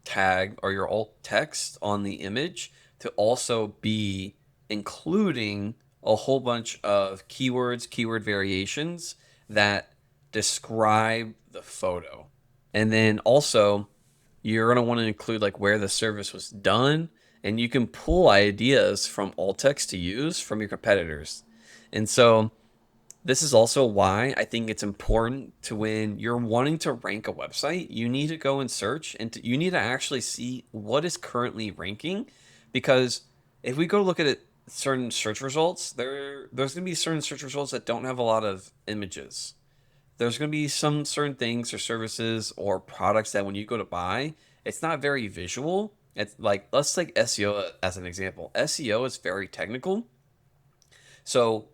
tag or your alt text on the image to also be including a whole bunch of keywords, keyword variations that describe the photo. And then also you're going to want to include like where the service was done, and you can pull ideas from alt text to use from your competitors. And so this is also why I think it's important to, when you're wanting to rank a website, you need to go and search, and you need to actually see what is currently ranking. Because if we go look at it, certain search results, there's going to be certain search results that don't have a lot of images. There's going to be some certain things or services or products that when you go to buy, it's not very visual. It's like, let's take SEO as an example. SEO is very technical. So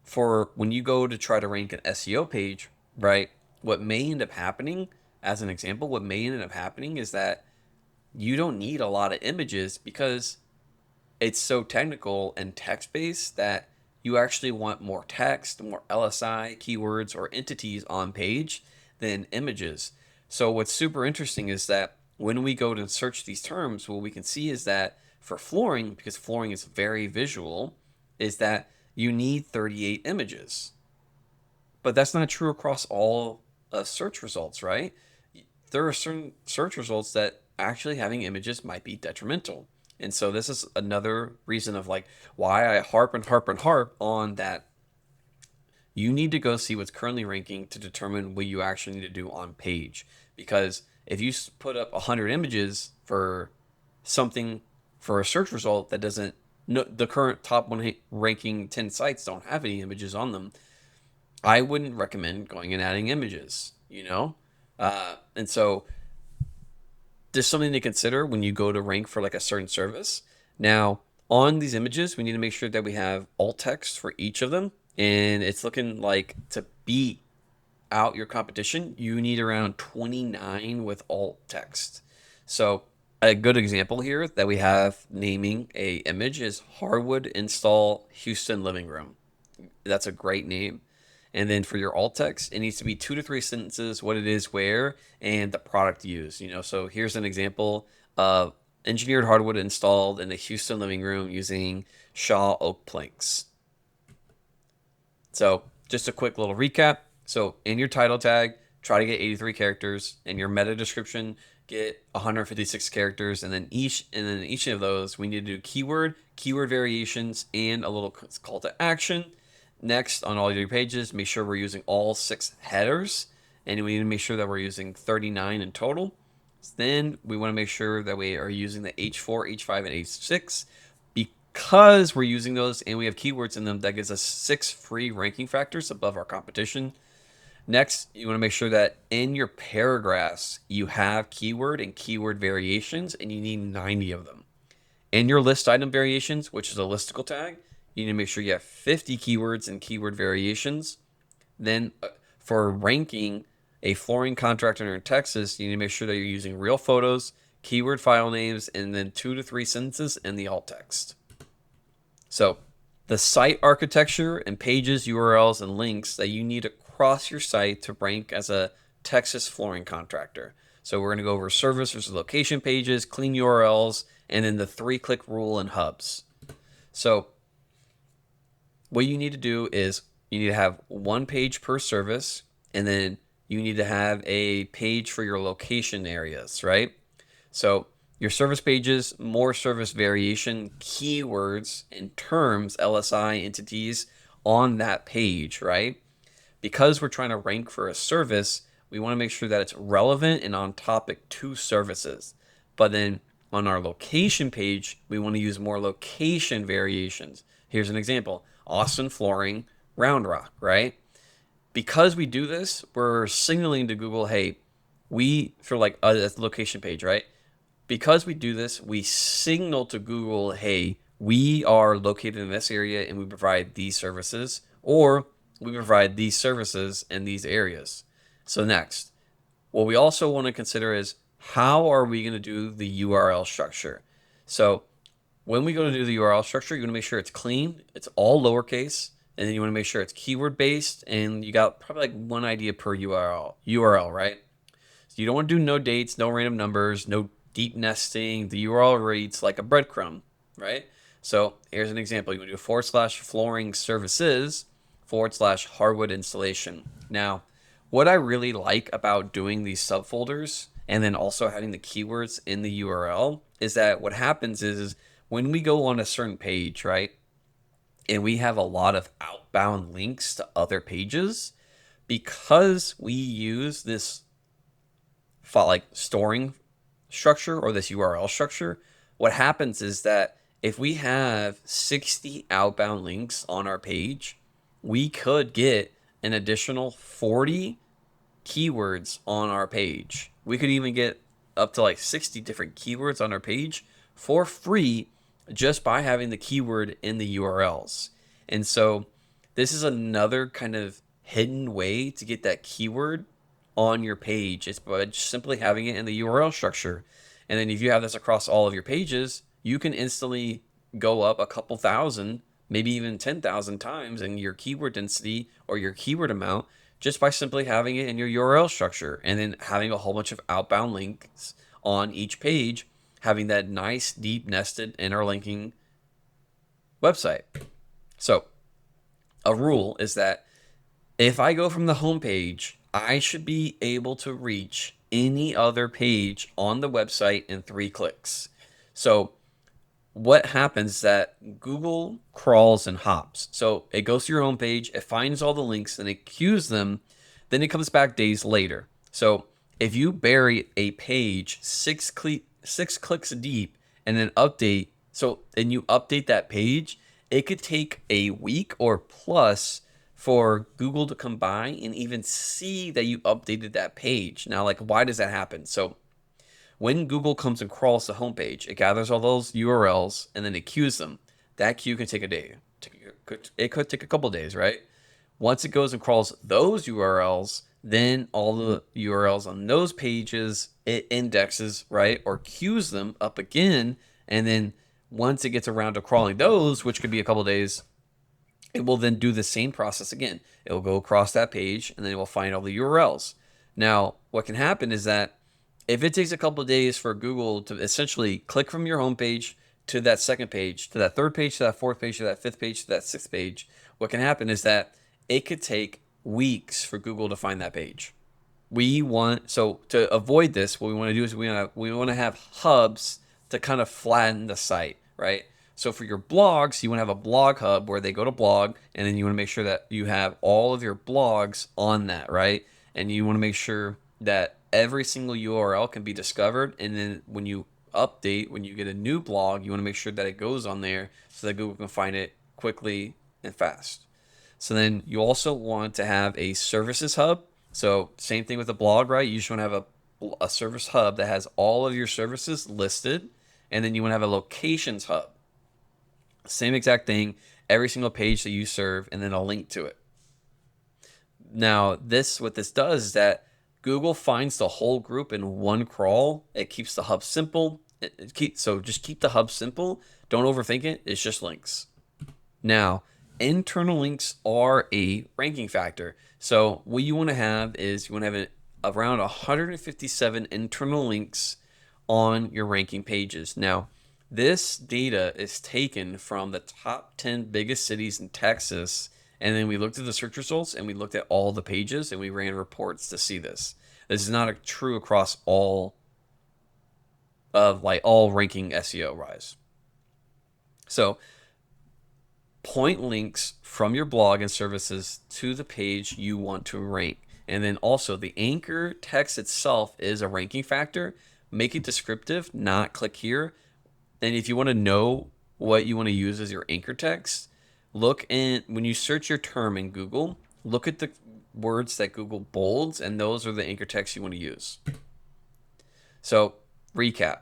for when you go to try to rank an SEO page, right, what may end up happening, as an example, what may end up happening is that you don't need a lot of images because it's so technical and text based that you actually want more text, more LSI, keywords, or entities on page than images. So what's super interesting is that when we go to search these terms, what we can see is that for flooring, because flooring is very visual, is that you need 38 images. But that's not true across all search results, right? There are certain search results that actually having images might be detrimental. And so this is another reason of like why I harp and harp and harp on that. You need to go see what's currently ranking to determine what you actually need to do on page. Because if you put up 100 images for something, for a search result that doesn't, no, the current top one ranking 10 sites don't have any images on them, I wouldn't recommend going and adding images, you know? And so there's something to consider when you go to rank for like a certain service. Now, on these images, we need to make sure that we have alt text for each of them. And it's looking like to beat out your competition, you need around 29 with alt text. So a good example here that we have naming a image is Hardwood Install Houston Living Room. That's a great name. And then for your alt text, it needs to be 2 to 3 sentences, what it is, where, and the product used. So here's an example of engineered hardwood installed in the Houston living room using Shaw oak planks. So just a quick little recap. So in your title tag, try to get 83 characters. In your meta description, get 156 characters. And then each of those, we need to do keyword variations, and a little call to action. Next, on all your pages, make sure we're using all 6 headers, and we need to make sure that we're using 39 in total. Then we want to make sure that we are using the H4, H5, and H6. Because we're using those and we have keywords in them, that gives us 6 free ranking factors above our competition. Next, you want to make sure that in your paragraphs, you have keyword and keyword variations, and you need 90 of them. In your list item variations, which is a listicle tag, you need to make sure you have 50 keywords and keyword variations. Then for ranking a flooring contractor in Texas, you need to make sure that you're using real photos, keyword file names, and then 2 to 3 sentences in the alt text. So the site architecture and pages, URLs, and links that you need across your site to rank as a Texas flooring contractor. So we're going to go over service versus location pages, clean URLs, and then the 3-click rule and hubs. So what you need to do is you need to have 1 page per service, and then you need to have a page for your location areas, right? So your service pages, more service variation, keywords, and terms, LSI entities on that page, right? Because we're trying to rank for a service, we want to make sure that it's relevant and on topic to services. But then on our location page, we want to use more location variations. Here's an example: Austin flooring, Round Rock, right? Because we do this, we're signaling to Google, hey, for like a location page, right? Because we do this, we signal to Google, hey, we are located in this area and we provide these services, or we provide these services in these areas. So next, what we also want to consider is how are we going to do the URL structure? So when we go to do the URL structure, you want to make sure it's clean, it's all lowercase, and then you want to make sure it's keyword based, and you got probably like one idea per URL, right? So you don't want to do no dates, no random numbers, no deep nesting. The URL reads like a breadcrumb, right? So here's an example. You want to do /flooring services /hardwood installation. Now, what I really like about doing these subfolders and then also having the keywords in the URL is that what happens is when we go on a certain page, right, and we have a lot of outbound links to other pages, because we use this like storing structure or this URL structure, what happens is that if we have 60 outbound links on our page, we could get an additional 40 keywords on our page. We could even get up to like 60 different keywords on our page for free just by having the keyword in the URLs. And so this is another kind of hidden way to get that keyword on your page. It's by just simply having it in the URL structure. And then if you have this across all of your pages, you can instantly go up a couple thousand, maybe even 10,000 times in your keyword density or your keyword amount just by simply having it in your URL structure and then having a whole bunch of outbound links on each page, having that nice, deep nested interlinking website. So a rule is that if I go from the home page, I should be able to reach any other page on the website in 3 clicks. So what happens is that Google crawls and hops. So it goes to your homepage, it finds all the links, and it queues them. Then it comes back days later. So if you bury a page 6 clicks deep and then and you update that page, it could take a week or plus for Google to come by and even see that you updated that page. Now, like, why does that happen? So when Google comes and crawls the homepage, it gathers all those URLs and then it queues them. That queue can take a day. It could take a couple of days, right? Once it goes and crawls those URLs, then all the URLs on those pages, it indexes, right? Or queues them up again. And then once it gets around to crawling those, which could be a couple of days, it will then do the same process again. It will go across that page and then it will find all the URLs. Now, what can happen is that if it takes a couple of days for Google to essentially click from your homepage to that second page, to that third page, to that fourth page, to that fifth page, to that sixth page, what can happen is that it could take weeks for Google to find that page. So to avoid this, what we want to do is we want to have hubs to kind of flatten the site, right? So for your blogs, you want to have a blog hub where they go to blog, and then you want to make sure that you have all of your blogs on that, right? And you want to make sure that every single URL can be discovered. And then when you get a new blog, you want to make sure that it goes on there so that Google can find it quickly and fast. So then you also want to have a services hub. So same thing with a blog, right? You just want to have a service hub that has all of your services listed. And then you want to have a locations hub. Same exact thing, every single page that you serve, and then a link to it. Now, what this does is that Google finds the whole group in one crawl. It keeps the hub simple. So just keep the hub simple. Don't overthink it. It's just links. Now, internal links are a ranking factor. So what you want to have is you want to have around 157 internal links on your ranking pages. Now, this data is taken from the top 10 biggest cities in Texas. And then we looked at the search results and we looked at all the pages and we ran reports to see this. This is not true across all ranking SEO wise. So point links from your blog and services to the page you want to rank. And then also the anchor text itself is a ranking factor. Make it descriptive, not click here. And if you want to know what you want to use as your anchor text, when you search your term in Google, look at the words that Google bolds, and those are the anchor text you want to use. So, recap.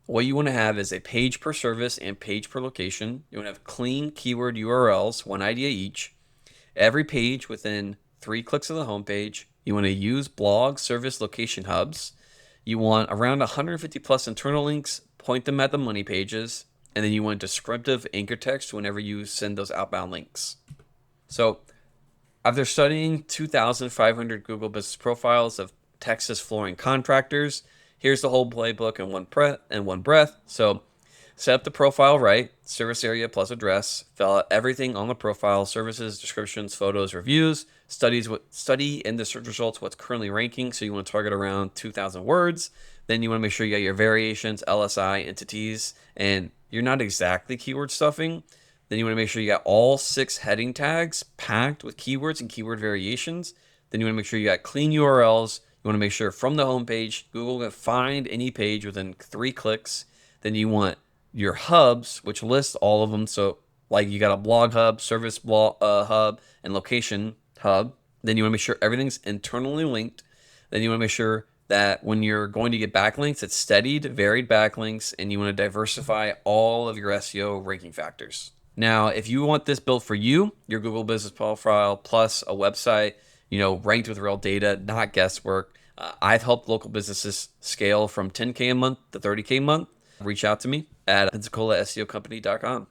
What you want to have is a page per service and page per location. You want to have clean keyword URLs, one idea each. Every page within 3 clicks of the homepage. You want to use blog, service, location hubs. You want around 150 plus internal links, point them at the money pages, and then you want descriptive anchor text whenever you send those outbound links. So after studying 2,500 Google business profiles of Texas flooring contractors, here's the whole playbook in one breath. So set up the profile right, service area plus address, fill out everything on the profile, services, descriptions, photos, reviews, study in the search results what's currently ranking. So you want to target around 2,000 words. Then you want to make sure you got your variations, LSI, entities, and you're not exactly keyword stuffing. Then you want to make sure you got all 6 heading tags packed with keywords and keyword variations. Then you want to make sure you got clean URLs. You want to make sure from the homepage, Google can find any page within 3 clicks. Then you want your hubs, which lists all of them. So like you got a blog hub, service blog, hub, and location hub. Then you want to make sure everything's internally linked. Then you want to make sure that when you're going to get backlinks, it's steadied, varied backlinks, and you want to diversify all of your SEO ranking factors. Now, if you want this built for you, your Google business profile plus a website, ranked with real data, not guesswork. I've helped local businesses scale from 10K a month to 30K a month. Reach out to me at PensacolaSEOcompany.com.